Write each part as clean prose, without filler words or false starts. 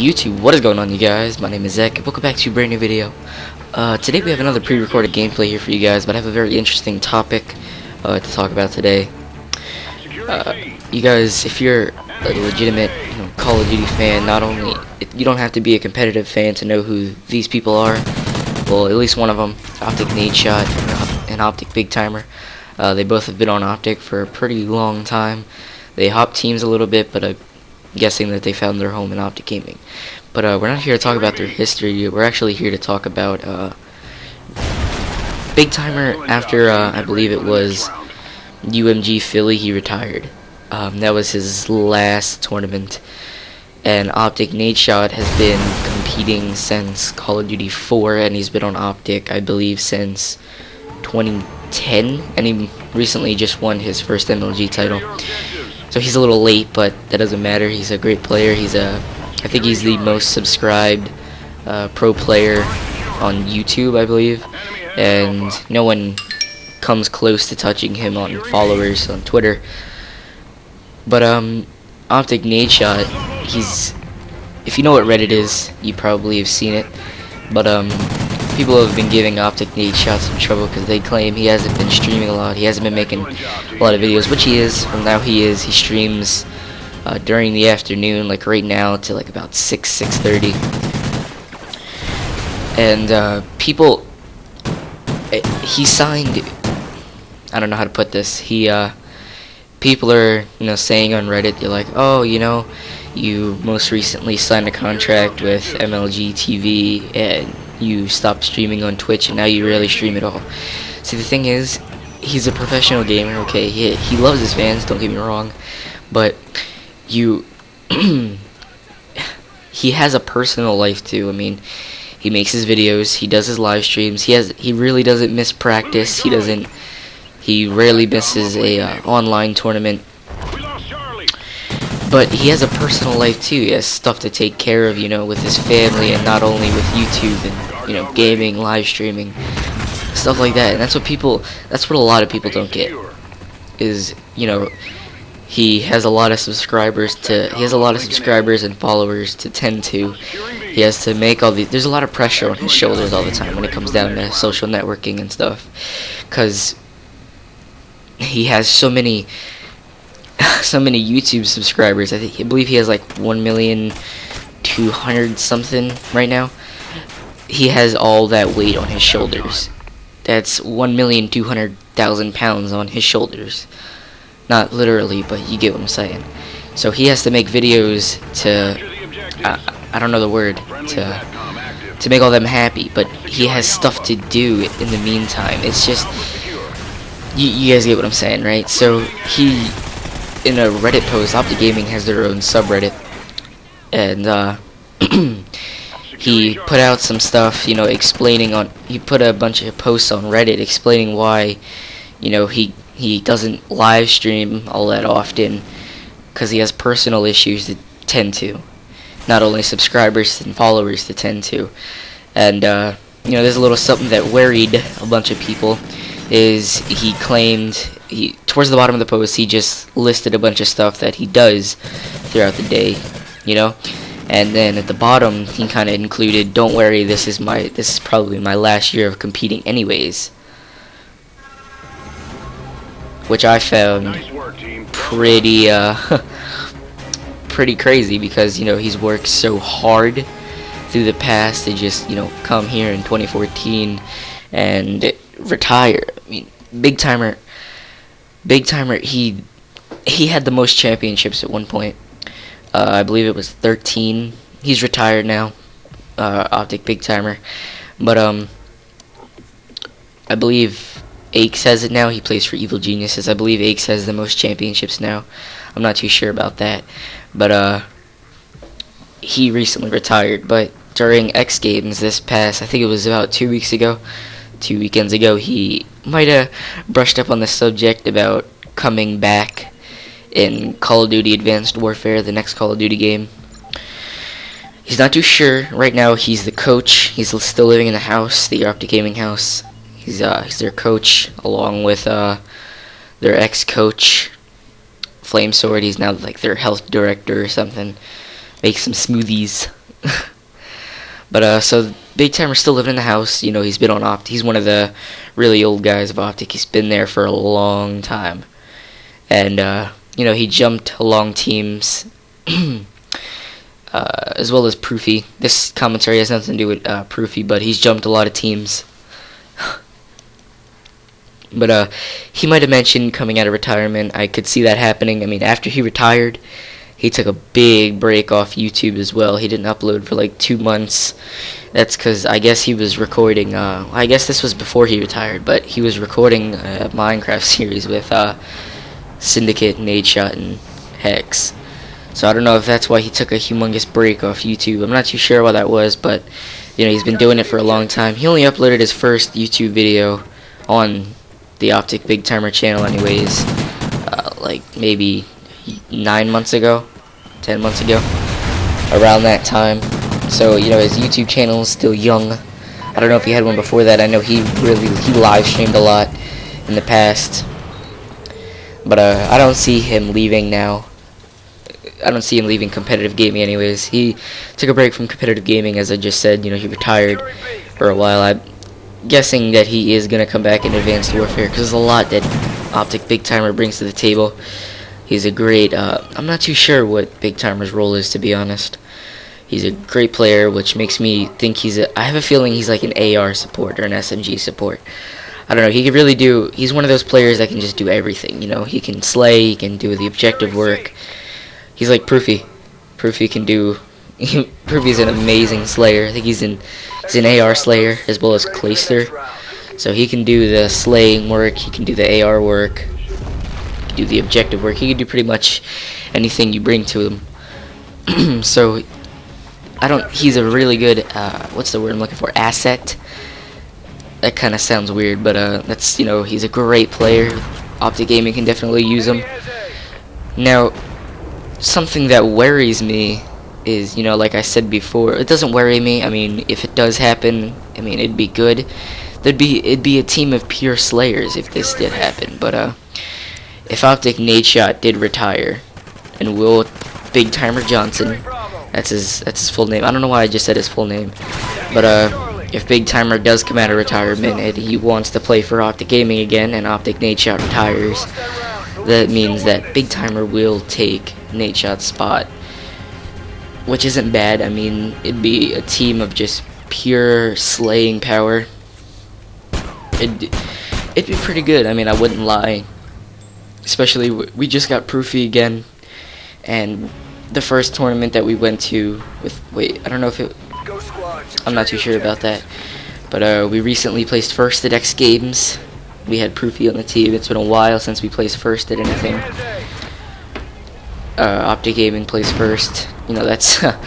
YouTube, what is going on, you guys? My name is Zach. Welcome back to a brand new video. Today we have another pre-recorded gameplay here for you guys, but I have a very interesting topic to talk about today. You guys, if you're a legitimate Call of Duty fan, not only you don't have to be a competitive fan to know who these people are. Well, at least one of them, OpTic NaDeSHoT and OpTic BigTymeR. They both have been on OpTic for a pretty long time. They hop teams a little bit, but I'm guessing that they found their home in OpTic Gaming. But we're not here to talk about their history. We're actually here to talk about BigTymeR. After I believe it was UMG Philly, he retired. That was his last tournament. And OpTic NaDeSHoT has been competing since Call of Duty 4, and he's been on OpTic, I believe, since 2010, and he recently just won his first MLG title. So he's a little late, but that doesn't matter. He's a great player. I think he's the most subscribed pro player on YouTube, I believe, and no one comes close to touching him on followers on Twitter. But OpTic NaDeSHoT, if you know what Reddit is, you probably have seen it. But people have been giving OpTic NaDeSHoT some trouble because they claim he hasn't been streaming a lot. He hasn't been making a lot of videos, which he is. From now he is. He streams during the afternoon, like right now, to like about 6:30. And people, he signed. I don't know how to put this. People are saying on Reddit, they're like, oh, you most recently signed a contract with MLG TV and you stopped streaming on Twitch and now you rarely stream at all. See, the thing is, he's a professional gamer, okay? He loves his fans, don't get me wrong, but he has a personal life too. I mean, he makes his videos, he does his live streams, he really doesn't miss practice, he rarely misses a online tournament. But he has a personal life too. He has stuff to take care of, with his family, and not only with YouTube and gaming, live streaming, stuff like that. And that's what a lot of people don't get. Is he has a lot of subscribers and followers to tend to. He has to make there's a lot of pressure on his shoulders all the time when it comes down to social networking and stuff, because he has so many YouTube subscribers. I believe he has like 1,200,000 something right now. He has all that weight on his shoulders. That's 1,200,000 pounds on his shoulders. Not literally, but you get what I'm saying. So he has to make videos to I don't know the word, to make all them happy, but he has stuff to do in the meantime. It's just you guys get what I'm saying, right? So in a Reddit post, OpTic Gaming has their own subreddit, and he put out some stuff, he put a bunch of posts on Reddit explaining why, he doesn't live stream all that often, because he has personal issues to tend to, not only subscribers and followers to tend to. And there's a little something that worried a bunch of people. Is he claimed, towards the bottom of the post, he just listed a bunch of stuff that he does throughout the day, and then at the bottom he kind of included, don't worry, this is probably my last year of competing anyways, which I found pretty pretty crazy, because he's worked so hard through the past to just come here in 2014 and retire. I mean, BigTymeR, he had the most championships at one point. I believe it was 13. He's retired now, OpTic BigTymeR. But I believe Aches has it now. He plays for Evil Geniuses. I believe Aches has the most championships now. I'm not too sure about that. But he recently retired. But during X Games this past, I think it was about 2 weekends ago, he might have brushed up on the subject about coming back in Call of Duty Advanced Warfare, the next Call of Duty game. He's not too sure. Right now, he's the coach. He's still living in the house, the OpTic Gaming house. He's their coach, along with their ex-coach, Flamesword. He's now like their health director or something. Makes some smoothies. But so BigTymeR's still living in the house. You know, he's been on OpTic. He's one of the really old guys of OpTic. He's been there for a long time, and you know, he jumped along teams. As well as Proofy. This commentary has nothing to do with Proofy, but he's jumped a lot of teams. But he might have mentioned coming out of retirement. I could see that happening. I mean, after he retired, he took a big break off YouTube as well. He didn't upload for like 2 months. That's because I guess he was recording. I guess this was before he retired, but he was recording a Minecraft series with Syndicate, NaDeSHoT, and Hex. So I don't know if that's why he took a humongous break off YouTube. I'm not too sure why that was, but you know, he's been doing it for a long time. He only uploaded his first YouTube video on the OpTic BigTymeR channel anyways, like maybe 9 months ago, 10 months ago, around that time. So you know, his YouTube channel is still young. I don't know if he had one before that. I know he live streamed a lot in the past, but I don't see him leaving now. I don't see him leaving competitive gaming anyways. He took a break from competitive gaming, as I just said. You know, he retired for a while. I'm guessing that he is going to come back in Advanced Warfare, because there's a lot that OpTic BigTymeR brings to the table. He's a great, I'm not too sure what BigTymeR's role is, to be honest. He's a great player, which makes me think I have a feeling he's like an AR support or an SMG support. I don't know, he could really he's one of those players that can just do everything, you know. He can slay, he can do the objective work. He's like Proofy. Proofy can do. Proofy's an amazing slayer. I think he's an AR slayer as well as Clayster. So he can do the slaying work. He can do the AR work. He can do the objective work. He can do pretty much anything you bring to him. So he's a really good. What's the word I'm looking for? Asset. That kind of sounds weird, but that's, you know, he's a great player. OpTic Gaming can definitely use him. Now, something that worries me is, you know, like I said before, it doesn't worry me. I mean, if it does happen, I mean, it'd be good. It'd be a team of pure slayers if this did happen. But if OpTic NaDeSHoT did retire, and will BigTymeR Johnson, that's his full name. I don't know why I just said his full name, but if BigTymeR does come out of retirement and he wants to play for OpTic Gaming again, and OpTic NaDeSHoT retires, that means that BigTymeR will take NaDeShot's spot, which isn't bad. I mean, it'd be a team of just pure slaying power. It'd be pretty good. I mean, I wouldn't lie. Especially, we just got Proofy again, and the first tournament that we went to with, I don't know if it, I'm not too sure about that, but we recently placed first at X Games. We had Proofy on the team. It's been a while since we placed first at anything. OpTic Gaming plays first. You know, that's I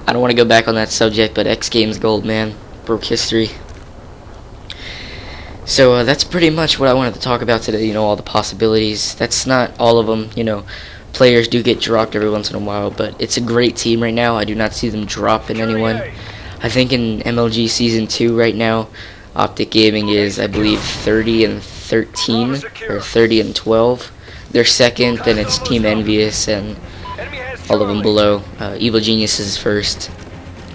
don't want to go back on that subject, but X Games gold, man, broke history. So that's pretty much what I wanted to talk about today. You know, all the possibilities. That's not all of them. You know, players do get dropped every once in a while, but it's a great team right now. I do not see them dropping anyone. I think in MLG Season 2 right now, OpTic Gaming is, I believe, 30-13 or 30-12. They're second, then it's Team Envious and all of them below. Evil Genius is first,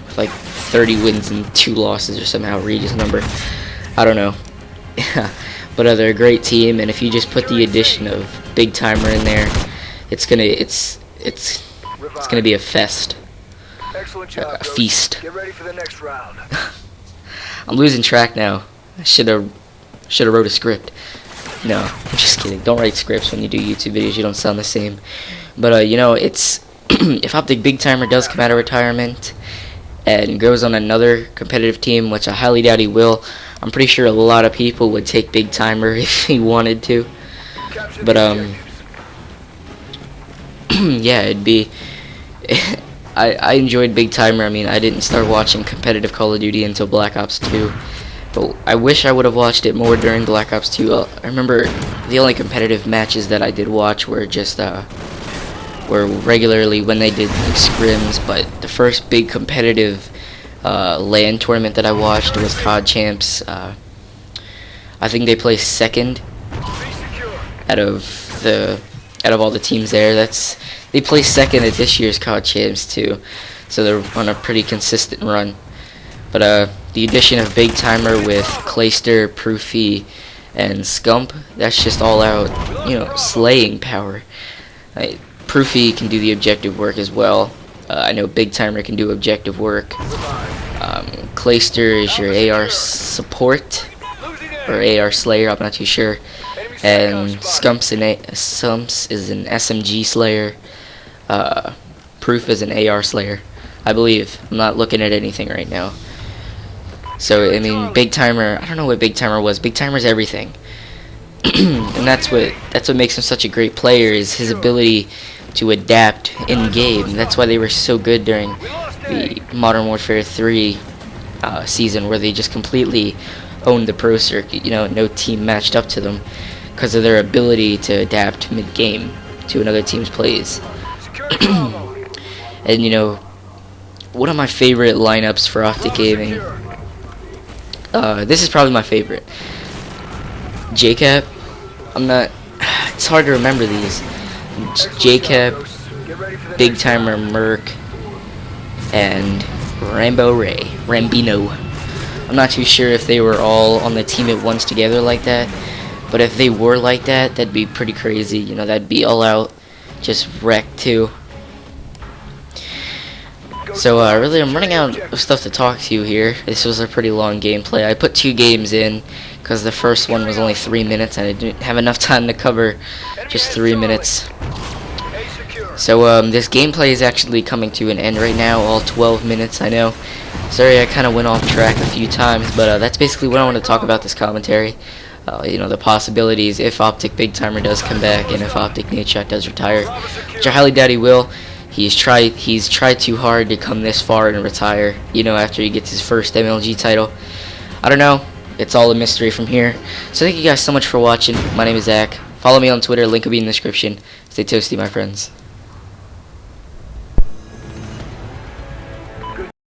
with like 30 wins and 2 losses or some outrageous number. I don't know. But they're a great team, and if you just put the addition of BigTymeR in there, it's gonna be a fest, a feast. Get ready for the next round. I'm losing track now. I should have wrote a script. No, I'm just kidding. Don't write scripts when you do YouTube videos. You don't sound the same. But you know, it's if OpTic BigTymeR does come out of retirement and goes on another competitive team, which I highly doubt he will. I'm pretty sure a lot of people would take BigTymeR if he wanted to. But yeah, it'd be. I enjoyed BigTymeR. I mean, I didn't start watching competitive Call of Duty until Black Ops 2. But I wish I would have watched it more during Black Ops 2. I remember the only competitive matches that I did watch were just were regularly when they did like scrims. But the first big competitive LAN tournament that I watched was COD Champs. I think they placed second out of all the teams there. They placed second at this year's COD Champs too, so they're on a pretty consistent run. But the addition of BigTymeR with Clayster, Proofy, and Scump, that's just all out, slaying power. Proofy can do the objective work as well. I know BigTymeR can do objective work. Clayster is your AR support, or AR slayer, I'm not too sure. And Skumps is an SMG slayer. Proof is an AR slayer, I believe. I'm not looking at anything right now. So I mean, BigTymeR, I don't know what BigTymeR was. BigTymeR's everything. And that's what makes him such a great player, is his ability to adapt in game. That's why they were so good during the Modern Warfare 3 season, where they just completely owned the pro circuit. No team matched up to them because of their ability to adapt mid-game to another team's plays. And one of my favorite lineups for OpTic Gaming, this is probably my favorite. JCap, it's hard to remember these. JCap, BigTymeR, Merc, and Rambino. I'm not too sure if they were all on the team at once together like that, but if they were like that, that'd be pretty crazy. That'd be all out, just wrecked too. So really, I'm running out of stuff to talk to you here. This was a pretty long gameplay. I put 2 games in because the first one was only 3 minutes, and I didn't have enough time to cover just 3 minutes. So this gameplay is actually coming to an end right now, all 12 minutes, I know. Sorry, I kind of went off track a few times, but that's basically what I want to talk about this commentary. The possibilities if OpTic BigTymeR does come back, and if OpTic NaDeShoT does retire, which I highly doubt he will. He's tried too hard to come this far and retire, after he gets his first MLG title. I don't know. It's all a mystery from here. So thank you guys so much for watching. My name is Zach. Follow me on Twitter. Link will be in the description. Stay toasty, my friends.